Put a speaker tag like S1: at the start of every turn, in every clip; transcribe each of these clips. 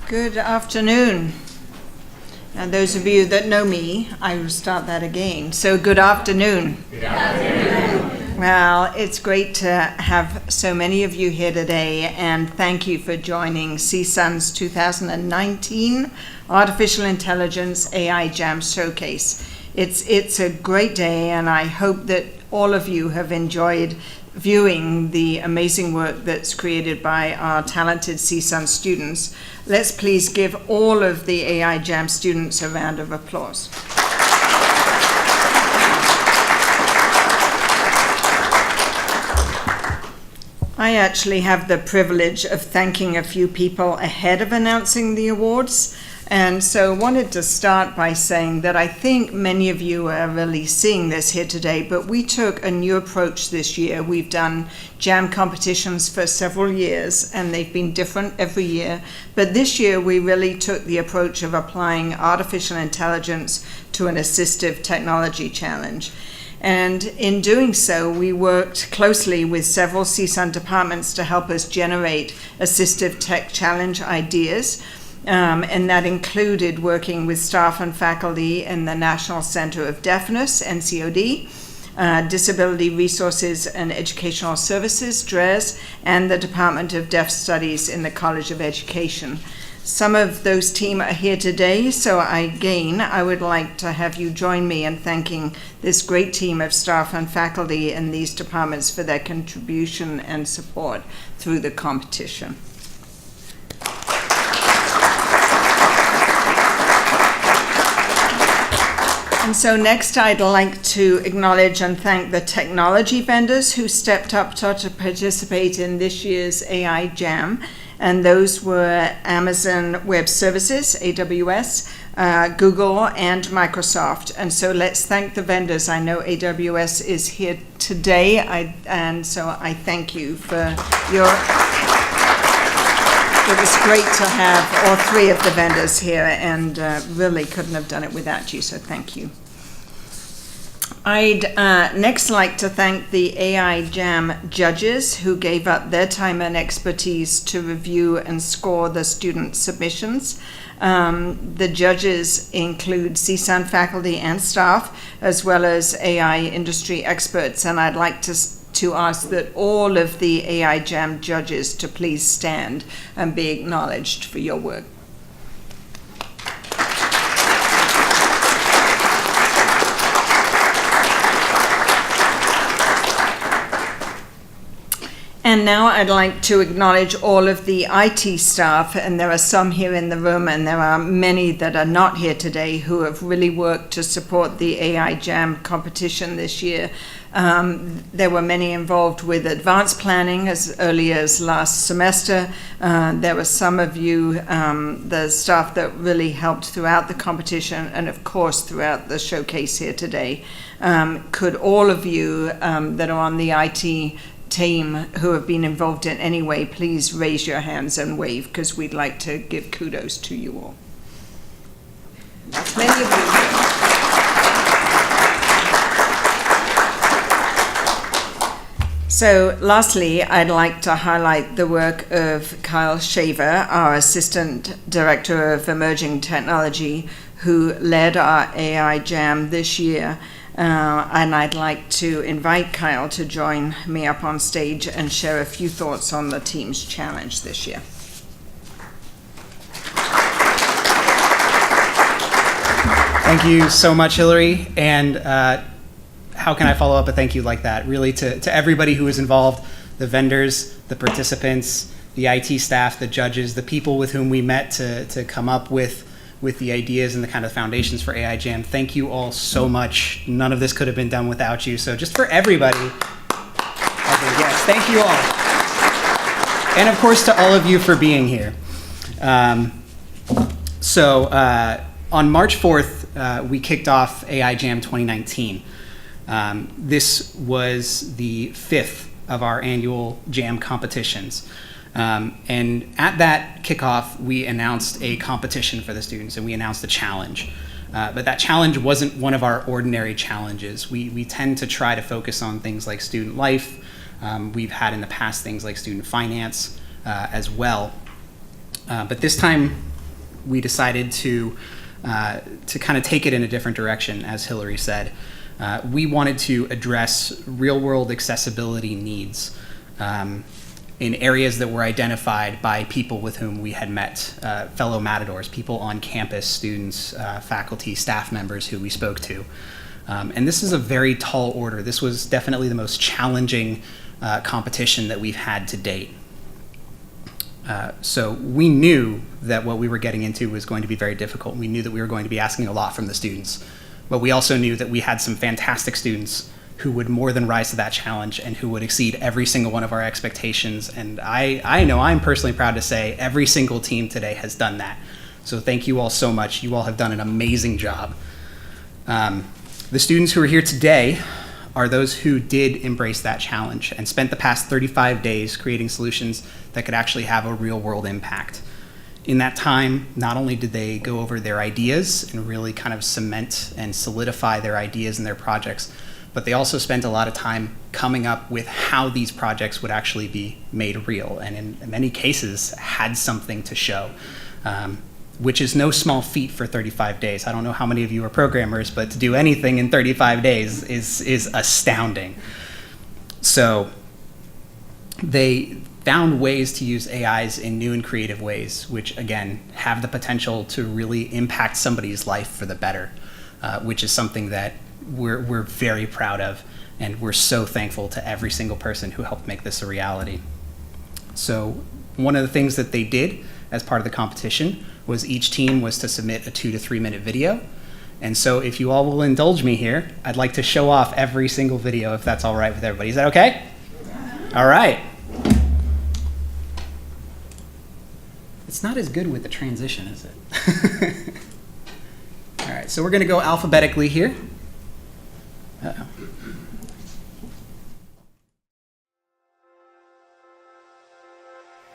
S1: Good afternoon. And those of you that know me, I will start that again. So good afternoon.
S2: Good afternoon.
S1: Well, it's great to have so many of you here today, and thank you for joining CSUN's 2019 Artificial Intelligence AI Jam Showcase. It's a great day, and I hope that all of you have enjoyed viewing the amazing work that's created by our talented CSUN students. Let's please give all of the AI Jam students a round of applause. I actually have the privilege of thanking a few people ahead of announcing the awards. And so wanted to start by saying that I think many of you are really seeing this here today, but we took a new approach this year. We've done jam competitions for several years, and they've been different every year. But this year, we really took the approach of applying artificial intelligence to an assistive technology challenge. And in doing so, we worked closely with several CSUN departments to help us generate assistive tech challenge ideas. And that included working with staff and faculty in the National Center of Deafness, NCOD, Disability Resources and Educational Services, DRES, and the Department of Deaf Studies in the College of Education. Some of those team are here today, so I would like to have you join me in thanking this great team of staff and faculty in these departments for their contribution and support through the competition. And so next, I'd like to acknowledge and thank the technology vendors who stepped up to participate in this year's AI Jam. And those were Amazon Web Services, AWS, Google, and Microsoft. And so let's thank the vendors. I know AWS is here today, and so I thank you for your... It was great to have all three of the vendors here, and really couldn't have done it without you, so thank you. I'd next like to thank the AI Jam judges who gave up their time and expertise to review and score the student submissions. The judges include CSUN faculty and staff, as well as AI industry experts, and I'd like to ask that all of the AI Jam judges to please stand and be acknowledged for your work. And now I'd like to acknowledge all of the IT staff, and there are some here in the room, and there are many that are not here today who have really worked to support the AI Jam competition this year. There were many involved with advanced planning as early as last semester. There were some of you, the staff that really helped throughout the competition, and of course throughout the showcase here today. Could all of you that are on the IT team who have been involved in any way, please raise your hands and wave, because we'd like to give kudos to you all. That's many of you. So lastly, I'd like to highlight the work of Kyle Shaver, our Assistant Director of Emerging Technology, who led our AI Jam this year. And I'd like to invite Kyle to join me up on stage and share a few thoughts on the team's challenge this year.
S3: Thank you so much, Hillary. And how can I follow up a thank you like that? Really to everybody who was involved, the vendors, the participants, the IT staff, the judges, the people with whom we met to come up with the ideas and the kind of foundations for AI Jam. Thank you all so much. None of this could have been done without you. So just for everybody, yes, thank you all. And of course to all of you for being here. On March 4th, we kicked off AI Jam 2019. This was the 5th of our annual Jam competitions. And at that kickoff, we announced a competition for the students, and we announced a challenge. But that challenge wasn't one of our ordinary challenges. We tend to try to focus on things like student life. We've had in the past things like student finance as well. But this time, we decided to kind of take it in a different direction, as Hillary said. We wanted to address real-world accessibility needs in areas that were identified by people with whom we had met, fellow Matadors, people on campus, students, faculty, staff members who we spoke to. And this is a very tall order. This was definitely the most challenging competition that we've had to date. So we knew that what we were getting into was going to be very difficult. We knew that we were going to be asking a lot from the students, but we also knew that we had some fantastic students who would more than rise to that challenge and who would exceed every single one of our expectations. And I know I'm personally proud to say every single team today has done that. So thank you all so much. You all have done an amazing job. The students who are here today are those who did embrace that challenge and spent the past 35 days creating solutions that could actually have a real world impact. In that time, not only did they go over their ideas and really kind of cement and solidify their ideas and their projects, but they also spent a lot of time coming up with how these projects would actually be made real, and in many cases had something to show, which is no small feat for 35 days. I don't know how many of you are programmers, but to do anything in 35 days is astounding. So they found ways to use AIs in new and creative ways, which again have the potential to really impact somebody's life for the better, which is something that we're very proud of, and we're so thankful to every single person who helped make this a reality. So one of the things that they did as part of the competition was each team was to submit a 2 to 3 minute video. And so if you all will indulge me here, I'd like to show off every single video if that's all right with everybody. Is that okay? All right. It's not as good with the transition, is it? All right, so we're going to go alphabetically here. Uh-oh.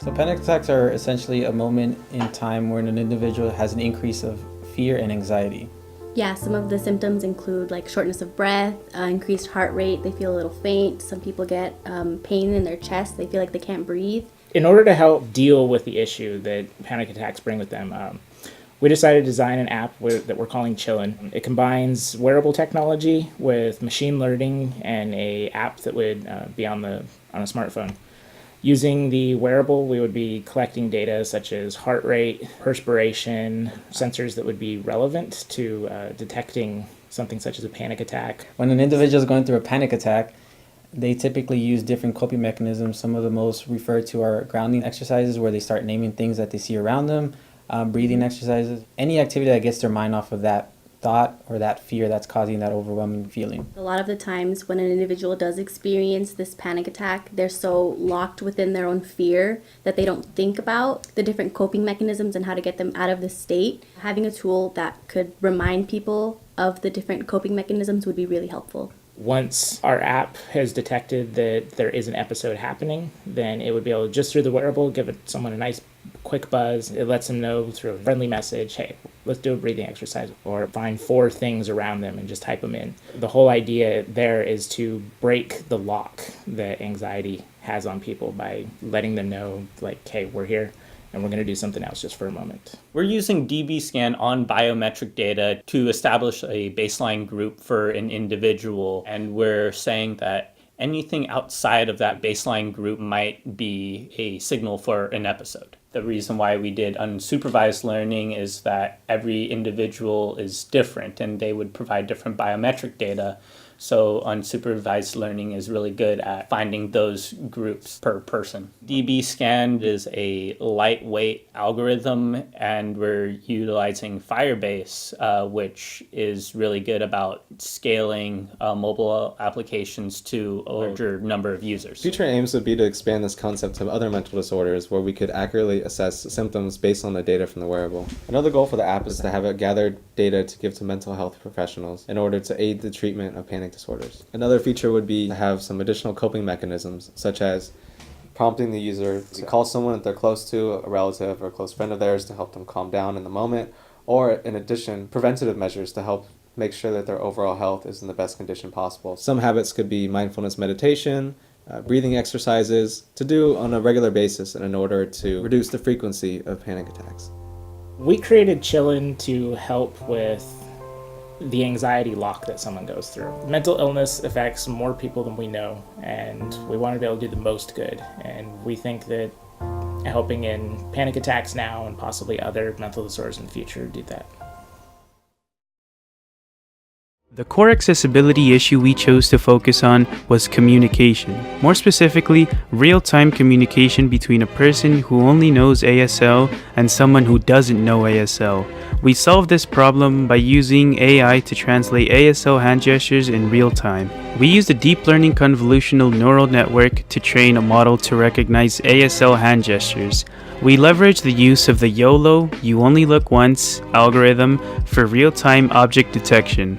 S2: So panic attacks are essentially a moment in time when an individual has an increase of fear and anxiety.
S4: Yeah, some of the symptoms include like shortness of breath, increased heart rate, they feel a little faint, some people get pain in their chest, they feel like they can't breathe.
S5: In order to help deal with the issue that panic attacks bring with them, we decided to design an app that we're calling CSUN. It combines wearable technology with machine learning and a app that would be on a smartphone. Using the wearable, we would be collecting data such as heart rate, perspiration, sensors that would be relevant to detecting something such as a panic attack.
S2: When an individual is going through a panic attack, they typically use different coping mechanisms. Some of the most referred to are grounding exercises, where they start naming things that they see around them, breathing exercises, any activity that gets their mind off of that thought or that fear that's causing that overwhelming feeling.
S4: A lot of the times when an individual does experience this panic attack, they're so locked within their own fear that they don't think about the different coping mechanisms and how to get them out of this state. Having a tool that could remind people of the different coping mechanisms would be really helpful.
S5: Once our app has detected that there is an episode happening, then it would be able to, just through the wearable, give someone a nice quick buzz. It lets them know through a friendly message, hey, let's do a breathing exercise, or find 4 things around them and just type them in. The whole idea there is to break the lock that anxiety has on people by letting them know, like, hey, we're here and we're going to do something else just for a moment.
S6: We're using DB-Scan on biometric data to establish a baseline group for an individual, and we're saying that anything outside of that baseline group might be a signal for an episode. The reason why we did unsupervised learning is that every individual is different and they would provide different biometric data. So unsupervised learning is really good at finding those groups per person. DB-Scan is a lightweight algorithm, and we're utilizing Firebase, which is really good about scaling mobile applications to a larger number of users.
S7: Future aims would be to expand this concept to other mental disorders where we could accurately assess symptoms based on the data from the wearable. Another goal for the app is to have it gathered data to give to mental health professionals in order to aid the treatment of panic disorders. Another feature would be to have some additional coping mechanisms, such as prompting the user to call someone that they're close to, a relative or a close friend of theirs, to help them calm down in the moment, or in addition, preventative measures to help make sure that their overall health is in the best condition possible. Some habits could be mindfulness meditation, breathing exercises to do on a regular basis in order to reduce the frequency of panic attacks.
S5: We created Chillin to help with the anxiety lock that someone goes through. Mental illness affects more people than we know, and we want to be able to do the most good. And we think that helping in panic attacks now and possibly other mental disorders in the future do that.
S8: The core accessibility issue we chose to focus on was communication. More specifically, real-time communication between a person who only knows ASL and someone who doesn't know ASL. We solved this problem by using AI to translate ASL hand gestures in real time. We used a deep learning convolutional neural network to train a model to recognize ASL hand gestures. We leveraged the use of the YOLO, You Only Look Once, algorithm for real-time object detection.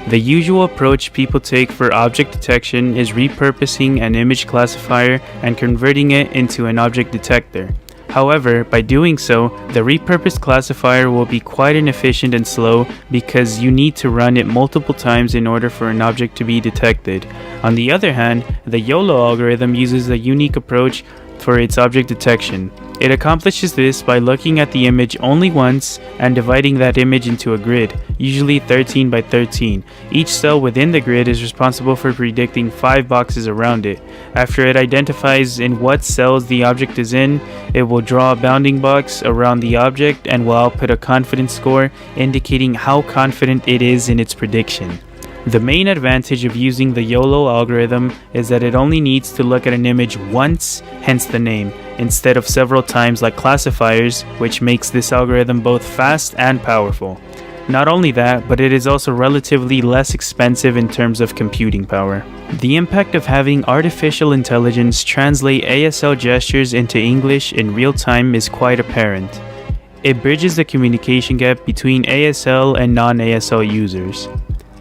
S8: The usual approach people take for object detection is repurposing an image classifier and converting it into an object detector. However, by doing so, the repurposed classifier will be quite inefficient and slow because you need to run it multiple times in order for an object to be detected. On the other hand, the YOLO algorithm uses a unique approach for its object detection. It accomplishes this by looking at the image only once and dividing that image into a grid, usually 13 by 13. Each cell within the grid is responsible for predicting 5 boxes around it. After it identifies in what cells the object is in, it will draw a bounding box around the object and will output a confidence score indicating how confident it is in its prediction. The main advantage of using the YOLO algorithm is that it only needs to look at an image once, hence the name, instead of several times like classifiers, which makes this algorithm both fast and powerful. Not only that, but it is also relatively less expensive in terms of computing power. The impact of having artificial intelligence translate ASL gestures into English in real time is quite apparent. It bridges the communication gap between ASL and non-ASL users.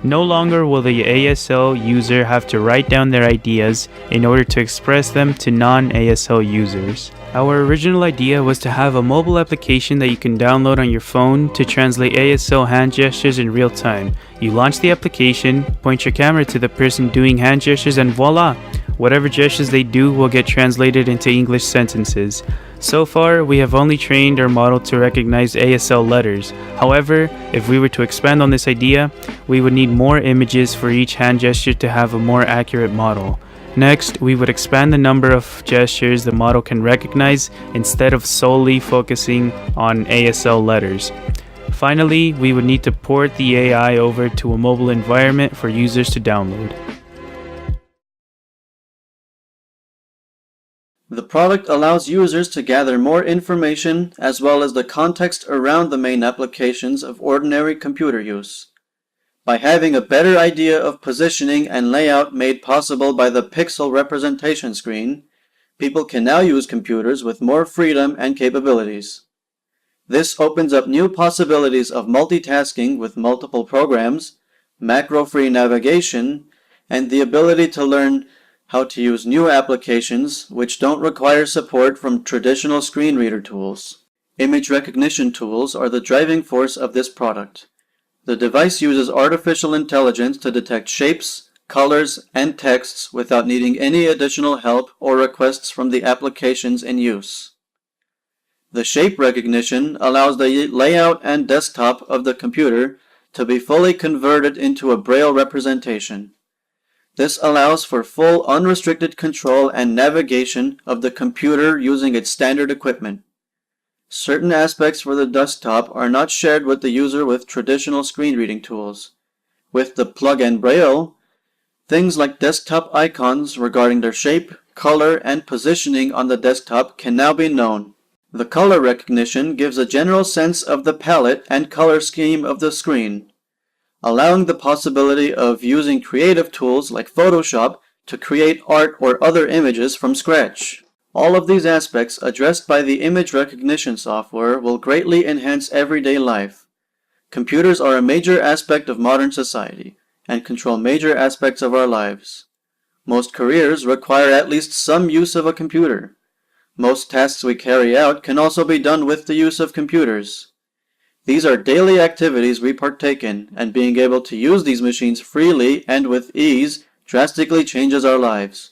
S8: No longer will the ASL user have to write down their ideas in order to express them to non-ASL users. Our original idea was to have a mobile application that you can download on your phone to translate ASL hand gestures in real time. You launch the application, point your camera to the person doing hand gestures, and voila! Whatever gestures they do will get translated into English sentences. So far, we have only trained our model to recognize ASL letters. However, if we were to expand on this idea, we would need more images for each hand gesture to have a more accurate model. Next, we would expand the number of gestures the model can recognize instead of solely focusing on ASL letters. Finally, we would need to port the AI over to a mobile environment for users to download.
S9: The product allows users to gather more information as well as the context around the main applications of ordinary computer use. By having a better idea of positioning and layout made possible by the pixel representation screen, people can now use computers with more freedom and capabilities. This opens up new possibilities of multitasking with multiple programs, macro-free navigation, and the ability to learn how to use new applications which don't require support from traditional screen reader tools. Image recognition tools are the driving force of this product. The device uses artificial intelligence to detect shapes, colors, and texts without needing any additional help or requests from the applications in use. The shape recognition allows the layout and desktop of the computer to be fully converted into a Braille representation. This allows for full unrestricted control and navigation of the computer using its standard equipment. Certain aspects for the desktop are not shared with the user with traditional screen reading tools. With the plug-in Braille, things like desktop icons regarding their shape, color, and positioning on the desktop can now be known. The color recognition gives a general sense of the palette and color scheme of the screen, allowing the possibility of using creative tools like Photoshop to create art or other images from scratch. All of these aspects addressed by the image recognition software will greatly enhance everyday life. Computers are a major aspect of modern society and control major aspects of our lives. Most careers require at least some use of a computer. Most tasks we carry out can also be done with the use of computers. These are daily activities we partake in, and being able to use these machines freely and with ease drastically changes our lives.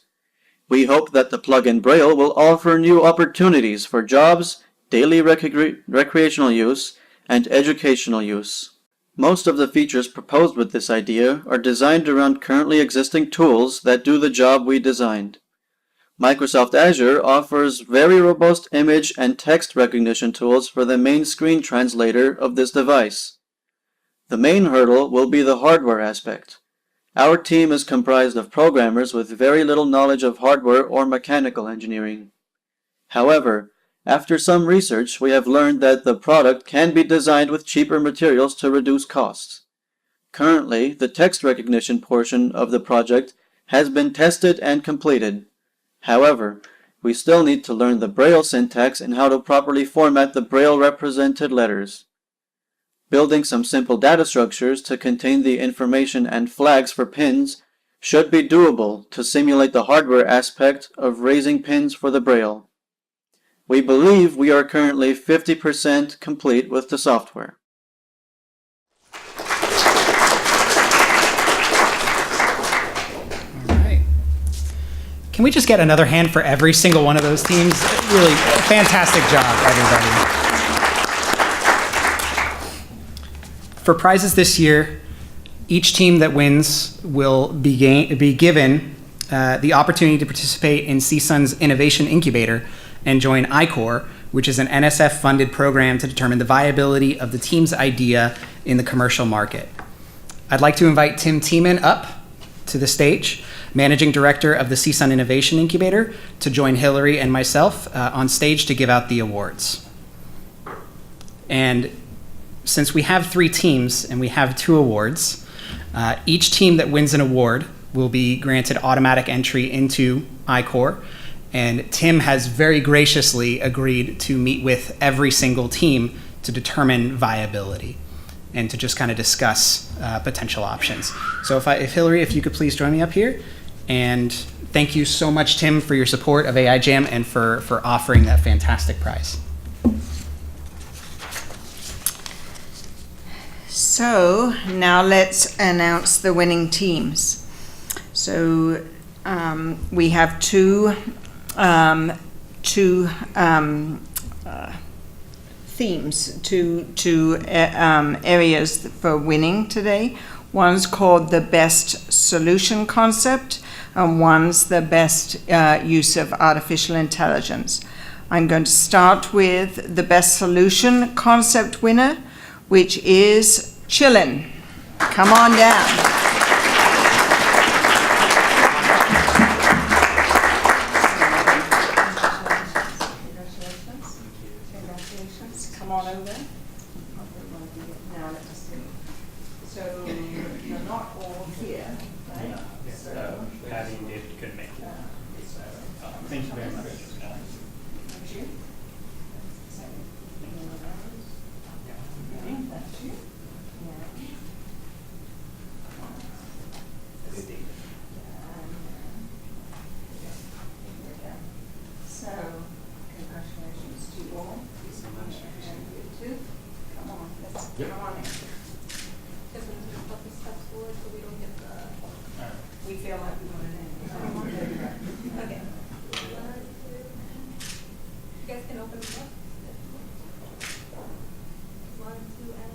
S9: We hope that the plug-in Braille will offer new opportunities for jobs, daily recreational use, and educational use. Most of the features proposed with this idea are designed around currently existing tools that do the job we designed. Microsoft Azure offers very robust image and text recognition tools for the main screen translator of this device. The main hurdle will be the hardware aspect. Our team is comprised of programmers with very little knowledge of hardware or mechanical engineering. However, after some research, we have learned that the product can be designed with cheaper materials to reduce costs. Currently, the text recognition portion of the project has been tested and completed. However, we still need to learn the Braille syntax and how to properly format the Braille represented letters. Building some simple data structures to contain the information and flags for pins should be doable to simulate the hardware aspect of raising pins for the Braille. We believe we are currently 50% complete with the software.
S3: Can we just get another hand for every single one of those teams? Really fantastic job, everybody. For prizes this year, each team that wins will be given the opportunity to participate in CSUN's Innovation Incubator and join I-Core, which is an NSF-funded program to determine the viability of the team's idea in the commercial market. I'd like to invite Tim Tiemann up to the stage, Managing Director of the CSUN Innovation Incubator, to join Hillary and myself on stage to give out the awards. And since we have 3 teams and we have 2 awards, each team that wins an award will be granted automatic entry into I-Core, and Tim has very graciously agreed to meet with every single team to determine viability and to just kind of discuss potential options. So if Hillary, if you could please join me up here. And thank you so much, Tim, for your support of AI Jam and for offering that fantastic prize.
S1: So now let's announce the winning teams. So we have two themes, two areas for winning today. One's called the best solution concept, and one's the best use of artificial intelligence. I'm going to start with the best solution concept winner, which is Chillin'. Come on down. Congratulations. Come on over. Now let us see. So you're not all here, right? So
S10: Patty and David couldn't make it. Thank you very much.
S1: Thank you. Thank you. So, congratulations to you all. Thank you so much. And you too. Come on, let's come on in. We feel like we want to end. Okay.
S11: You guys can open it up. 1, 2, and...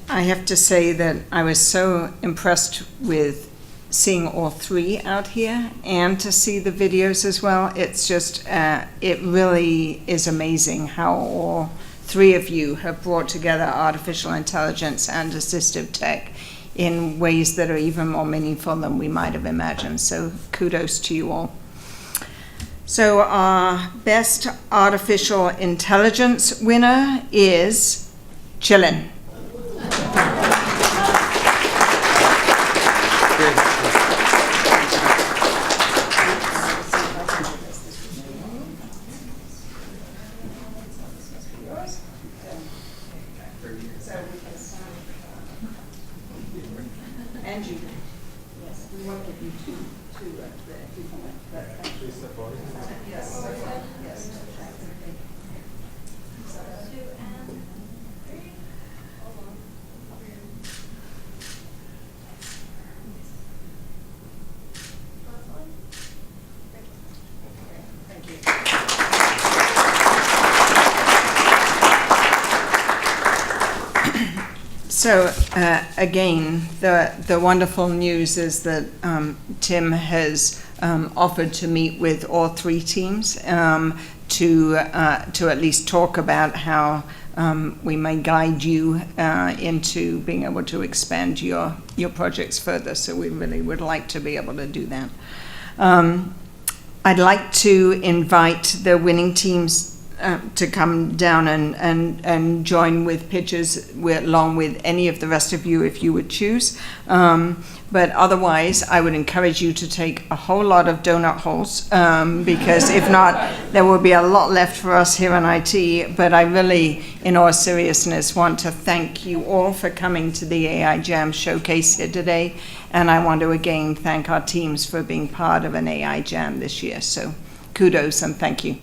S1: I have to say that I was so impressed with seeing all 3 out here and to see the videos as well. It's just, it really is amazing how all 3 of you have brought together artificial intelligence and assistive tech in ways that are even more meaningful than we might have imagined. So kudos to you all. So our best artificial intelligence winner is Chillin'. And you. Yes, we want to give you two there. Yes. Yes. So again, the wonderful news is that Tim has offered to meet with all three teams to at least talk about how we may guide you into being able to expand your projects further. So we really would like to be able to do that. I'd like to invite the winning teams to come down and join with pitches along with any of the rest of you if you would choose. But otherwise, I would encourage you to take a whole lot of donut holes because if not, there will be a lot left for us here in IT. But I really, in all seriousness, want to thank you all for coming to the AI Jam showcase here today. And I want to again thank our teams for being part of an AI Jam this year. So kudos and thank you.